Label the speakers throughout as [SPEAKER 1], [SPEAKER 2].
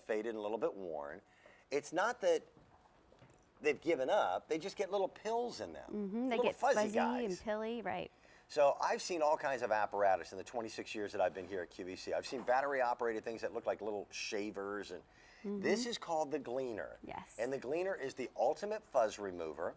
[SPEAKER 1] faded and a little bit worn. It's not that they've given up, they just get little pills in them.
[SPEAKER 2] They
[SPEAKER 1] little
[SPEAKER 2] get fuzzy
[SPEAKER 1] guys.
[SPEAKER 2] and pilly, right.
[SPEAKER 1] So I've seen all kinds of apparatus in the 26 years that I've been here at QVC. I've seen battery-operated things that look like little shavers, and this is called the Gleener.
[SPEAKER 2] Yes.
[SPEAKER 1] And the Gleener is the ultimate fuzz remover.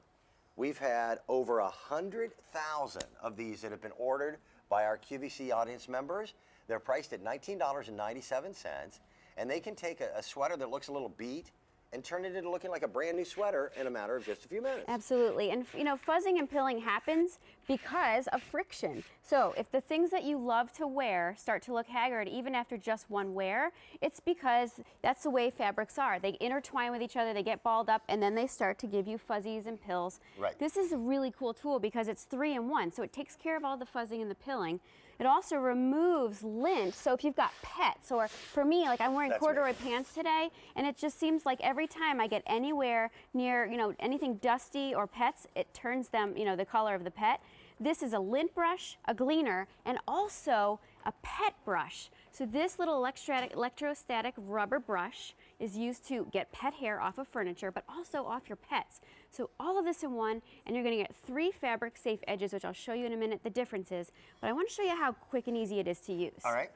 [SPEAKER 1] We've had over 100,000 of these that have been ordered by our QVC audience members. They're priced at $19.97, and they can take a sweater that looks a little beat and turn it into looking like a brand new sweater in a matter of just a few minutes.
[SPEAKER 2] Absolutely. And you know, fuzzing and pilling happens because of friction. So if the things that you love to wear start to look haggard even after just one wear, it's because that's the way fabrics are. They intertwine with each other, they get balled up, and then they start to give you fuzzies and pills.
[SPEAKER 1] Right.
[SPEAKER 2] This is a really cool tool because it's 3-in-1, so it takes care of all the fuzzing and the pilling. It also removes lint, so if you've got pets, or for me, like I'm wearing corduroy pants today, and it just seems like every time I get anywhere near, you know, anything dusty or pets, it turns them, you know, the color of the pet. This is a lint brush, a Gleener, and also a pet brush. So this little electrostatic rubber brush is used to get pet hair off of furniture, but also off your pets. So all of this in one, and you're going to get 3 fabric safe edges, which I'll show you in a minute the differences. But I want to show you how quick and easy it is to use.
[SPEAKER 1] All right.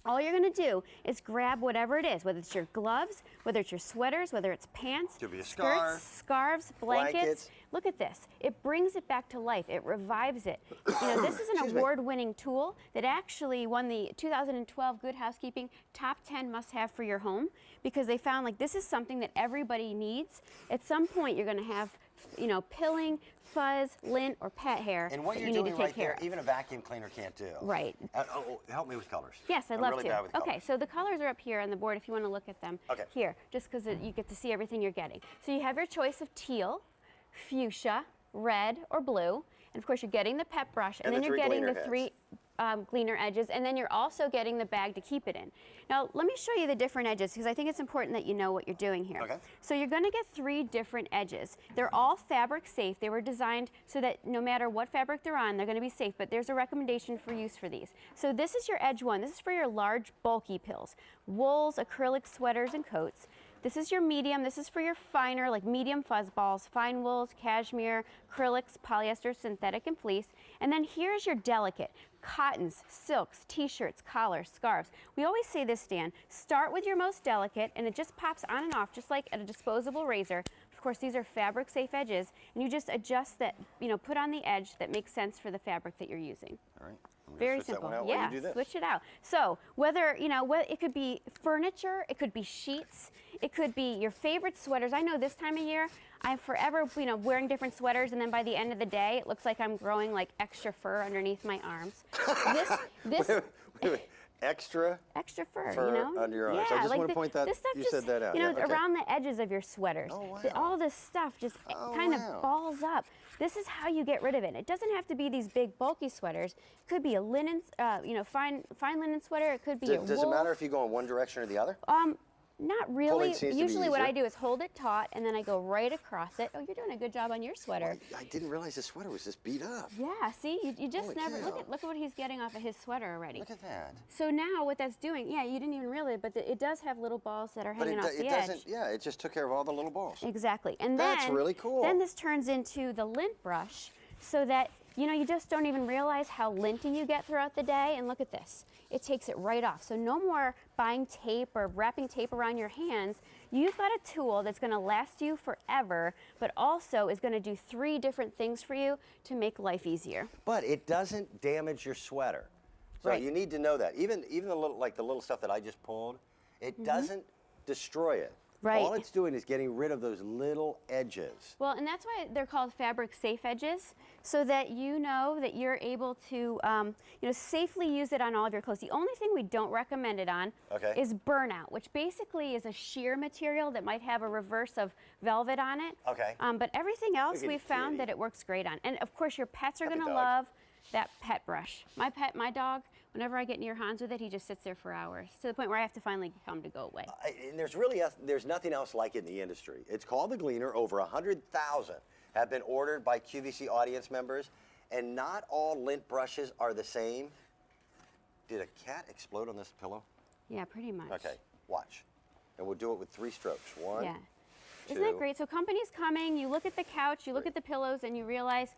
[SPEAKER 2] All you're going to do is grab whatever it is, whether it's your gloves, whether it's your sweaters, whether it's pants,
[SPEAKER 1] Could be a
[SPEAKER 2] skirts,
[SPEAKER 1] scarf,
[SPEAKER 2] scarves, blankets. Look at this. It brings it back to life. It revives it. You know, this is an award-winning tool that actually won the 2012 Good Housekeeping Top 10 must-have for your home, because they found like this is something that everybody needs. At some point, you're going to have, you know, pilling, fuzz, lint, or pet hair.
[SPEAKER 1] And what
[SPEAKER 2] that
[SPEAKER 1] you're
[SPEAKER 2] you need
[SPEAKER 1] doing
[SPEAKER 2] to take
[SPEAKER 1] right
[SPEAKER 2] care
[SPEAKER 1] there,
[SPEAKER 2] of.
[SPEAKER 1] even a vacuum cleaner can't do.
[SPEAKER 2] Right.
[SPEAKER 1] Help me with colors.
[SPEAKER 2] Yes, I'd
[SPEAKER 1] I'm
[SPEAKER 2] love
[SPEAKER 1] really
[SPEAKER 2] to.
[SPEAKER 1] bad with
[SPEAKER 2] Okay,
[SPEAKER 1] colors.
[SPEAKER 2] so the colors are up here on the board if you want to look at them.
[SPEAKER 1] Okay.
[SPEAKER 2] Here, just because you get to see everything you're getting. So you have your choice of teal, fuchsia, red, or blue. And of course, you're getting the pet brush, and then you're getting the 3 Gleener edges, and then you're also getting the bag to keep it in. Now, let me show you the different edges, because I think it's important that you know what you're doing here.
[SPEAKER 1] Okay.
[SPEAKER 2] So you're going to get 3 different edges. They're all fabric safe. They were designed so that no matter what fabric they're on, they're going to be safe, but there's a recommendation for use for these. So this is your edge 1. This is for your large, bulky pills, wools, acrylic sweaters, and coats. This is your medium. This is for your finer, like medium fuzz balls, fine wools, cashmere, acrylics, polyester, synthetic, and fleece. And then here's your delicate. Cottons, silks, t-shirts, collars, scarves. We always say this, Dan, start with your most delicate, and it just pops on and off just like a disposable razor. Of course, these are fabric safe edges, and you just adjust that, you know, put on the edge that makes sense for the fabric that you're using.
[SPEAKER 1] All right.
[SPEAKER 2] Very simple. Yeah,
[SPEAKER 1] you do this.
[SPEAKER 2] Switch it out. So whether, you know, it could be furniture, it could be sheets, it could be your favorite sweaters. I know this time of year, I'm forever, you know, wearing different sweaters, and then by the end of the day, it looks like I'm growing like extra fur underneath my arms.
[SPEAKER 1] Wait. Extra
[SPEAKER 2] fur,
[SPEAKER 1] you
[SPEAKER 2] know?
[SPEAKER 1] under your arms.
[SPEAKER 2] Yeah,
[SPEAKER 1] I just
[SPEAKER 2] like
[SPEAKER 1] want to point that,
[SPEAKER 2] this stuff
[SPEAKER 1] you
[SPEAKER 2] just,
[SPEAKER 1] said that out.
[SPEAKER 2] You know,
[SPEAKER 1] Yeah, okay.
[SPEAKER 2] around the edges of your sweaters.
[SPEAKER 1] Oh, wow.
[SPEAKER 2] All this stuff just kind of balls up. This is how you get rid of it. It doesn't have to be these big, bulky sweaters. It could be a linen, you know, fine linen sweater. It could be a wool.
[SPEAKER 1] Does it matter if you go in one direction or the other?
[SPEAKER 2] Not really.
[SPEAKER 1] seems to be
[SPEAKER 2] Usually what
[SPEAKER 1] easier.
[SPEAKER 2] I do is hold it taut, and then I go right across it. Oh, you're doing a good job on your sweater.
[SPEAKER 1] Well, I didn't realize the sweater was just beat up.
[SPEAKER 2] Yeah, see? You just
[SPEAKER 1] Holy
[SPEAKER 2] never,
[SPEAKER 1] cow.
[SPEAKER 2] look at what he's getting off of his sweater already.
[SPEAKER 1] Look at that.
[SPEAKER 2] So now what that's doing, yeah, you didn't even realize, but it does have little balls that are hanging off the edge.
[SPEAKER 1] Doesn't, yeah, it just took care of all the little balls.
[SPEAKER 2] Exactly. And
[SPEAKER 1] That's
[SPEAKER 2] then,
[SPEAKER 1] really cool.
[SPEAKER 2] Then this turns into the lint brush, so that, you know, you just don't even realize how linty you get throughout the day. And look at this. It takes it right off. So no more buying tape or wrapping tape around your hands. You've got a tool that's going to last you forever, but also is going to do 3 different things for you to make life easier.
[SPEAKER 1] But it doesn't damage your sweater. So
[SPEAKER 2] Right.
[SPEAKER 1] you need to know that. Even the little, like the little stuff that I just pulled, it doesn't destroy it.
[SPEAKER 2] Right.
[SPEAKER 1] All it's doing is getting rid of those little edges.
[SPEAKER 2] Well, and that's why they're called fabric safe edges, so that you know that you're able to, you know, safely use it on all of your clothes. The only thing we don't recommend it on is burnout, which basically is a sheer material that might have a reverse of velvet on it.
[SPEAKER 1] Okay.
[SPEAKER 2] But everything else
[SPEAKER 1] Look at
[SPEAKER 2] we've found
[SPEAKER 1] kitty.
[SPEAKER 2] that it works great on. And of course, your pets are
[SPEAKER 1] Happy
[SPEAKER 2] going to
[SPEAKER 1] dog.
[SPEAKER 2] love that pet brush. My dog, whenever I get near Hans with it, he just sits there for hours, to the point where I have to finally come to go away.
[SPEAKER 1] And there's nothing else like it in the industry. It's called the Gleener. Over 100,000 have been ordered by QVC audience members, and not all lint brushes are the same. Did a cat explode on this pillow?
[SPEAKER 2] Yeah, pretty much.
[SPEAKER 1] Okay, watch. And we'll do it with 3 strokes. 1,
[SPEAKER 2] Yeah.
[SPEAKER 1] 2.
[SPEAKER 2] Isn't that great? So companies coming, you look at the couch, you look at the pillows, and you realize,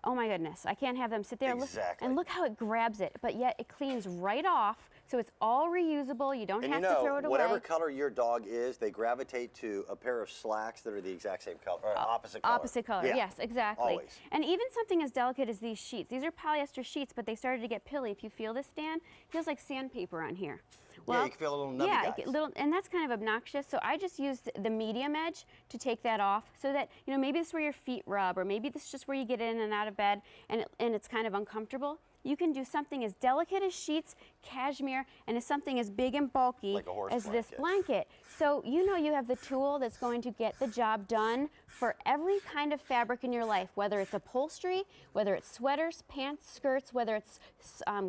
[SPEAKER 2] oh my goodness, I can't have them sit there.
[SPEAKER 1] Exactly.
[SPEAKER 2] And look how it grabs it, but yet it cleans right off, so it's all reusable. You don't
[SPEAKER 1] And
[SPEAKER 2] have
[SPEAKER 1] you
[SPEAKER 2] to throw
[SPEAKER 1] know,
[SPEAKER 2] it away.
[SPEAKER 1] whatever color your dog is, they gravitate to a pair of slacks that are the exact same color, or opposite color.
[SPEAKER 2] Opposite color,
[SPEAKER 1] Yeah,
[SPEAKER 2] yes, exactly.
[SPEAKER 1] always.
[SPEAKER 2] And even something as delicate as these sheets. These are polyester sheets, but they started to get pilly. If you feel this, Dan, it feels like sandpaper on here.
[SPEAKER 1] Yeah, you can feel a little nubby
[SPEAKER 2] yeah,
[SPEAKER 1] guys.
[SPEAKER 2] and that's kind of obnoxious. So I just used the medium edge to take that off, so that maybe this is where your feet rub, or maybe this is just where you get in and out of bed, and it's kind of uncomfortable. You can do something as delicate as sheets, cashmere, and as something as big and bulky
[SPEAKER 1] Like a horse
[SPEAKER 2] as this
[SPEAKER 1] blanket.
[SPEAKER 2] blanket. So you have the tool that's going to get the job done for every kind of fabric in your life, whether it's upholstery, whether it's sweaters, pants, skirts, whether it's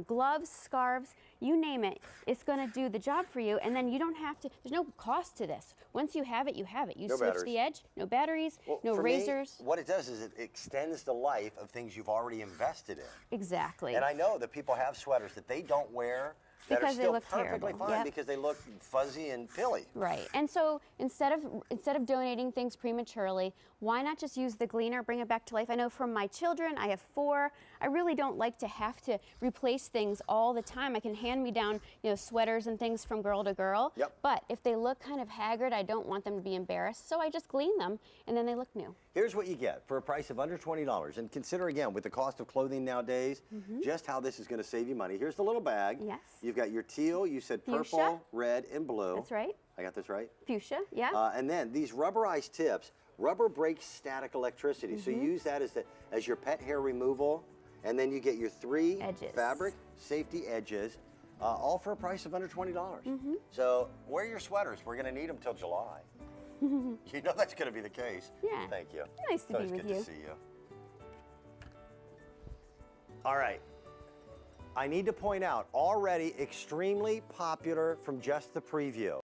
[SPEAKER 2] gloves, scarves, you name it, it's going to do the job for you, and then you don't have to, there's no cost to this. Once you have it, you have it. You
[SPEAKER 1] No
[SPEAKER 2] switch
[SPEAKER 1] batteries.
[SPEAKER 2] the edge, no batteries,
[SPEAKER 1] Well,
[SPEAKER 2] no
[SPEAKER 1] for me,
[SPEAKER 2] razors.
[SPEAKER 1] what it does is it extends the life of things you've already invested in.
[SPEAKER 2] Exactly.
[SPEAKER 1] And I know that people have sweaters that they don't wear that
[SPEAKER 2] Because
[SPEAKER 1] are
[SPEAKER 2] they
[SPEAKER 1] still
[SPEAKER 2] look
[SPEAKER 1] perfectly
[SPEAKER 2] terrible.
[SPEAKER 1] fine
[SPEAKER 2] Yep.
[SPEAKER 1] because they look fuzzy and pilly.
[SPEAKER 2] Right. And so instead of donating things prematurely, why not just use the Gleener, bring it back to life? I know from my children, I have 4. I really don't like to have to replace things all the time. I can hand me down, sweaters and things from girl to girl.
[SPEAKER 1] Yep.
[SPEAKER 2] But if they look kind of haggard, I don't want them to be embarrassed. So I just Glean them, and then they look new.
[SPEAKER 1] Here's what you get for a price of under $20. And consider again, with the cost of clothing nowadays, just how this is going to save you money. Here's the little bag.
[SPEAKER 2] Yes.
[SPEAKER 1] You've got your teal, you said
[SPEAKER 2] Fuchsia.
[SPEAKER 1] purple, red, and blue.
[SPEAKER 2] That's right.
[SPEAKER 1] I got this right?
[SPEAKER 2] Fuchsia, yeah.
[SPEAKER 1] And then these rubberized tips, rubber breaks static electricity. So you use that as your pet hair removal. And then you get your 3
[SPEAKER 2] Edges.
[SPEAKER 1] fabric safety edges, all for a price of under $20. So wear your sweaters. We're going to need them till July. You know that's going to be the case.
[SPEAKER 2] Yeah.
[SPEAKER 1] Thank you.
[SPEAKER 2] Nice to
[SPEAKER 1] So
[SPEAKER 2] be
[SPEAKER 1] it's
[SPEAKER 2] with
[SPEAKER 1] good
[SPEAKER 2] you.
[SPEAKER 1] to see you. All right. I need to point out, already extremely popular from just the preview.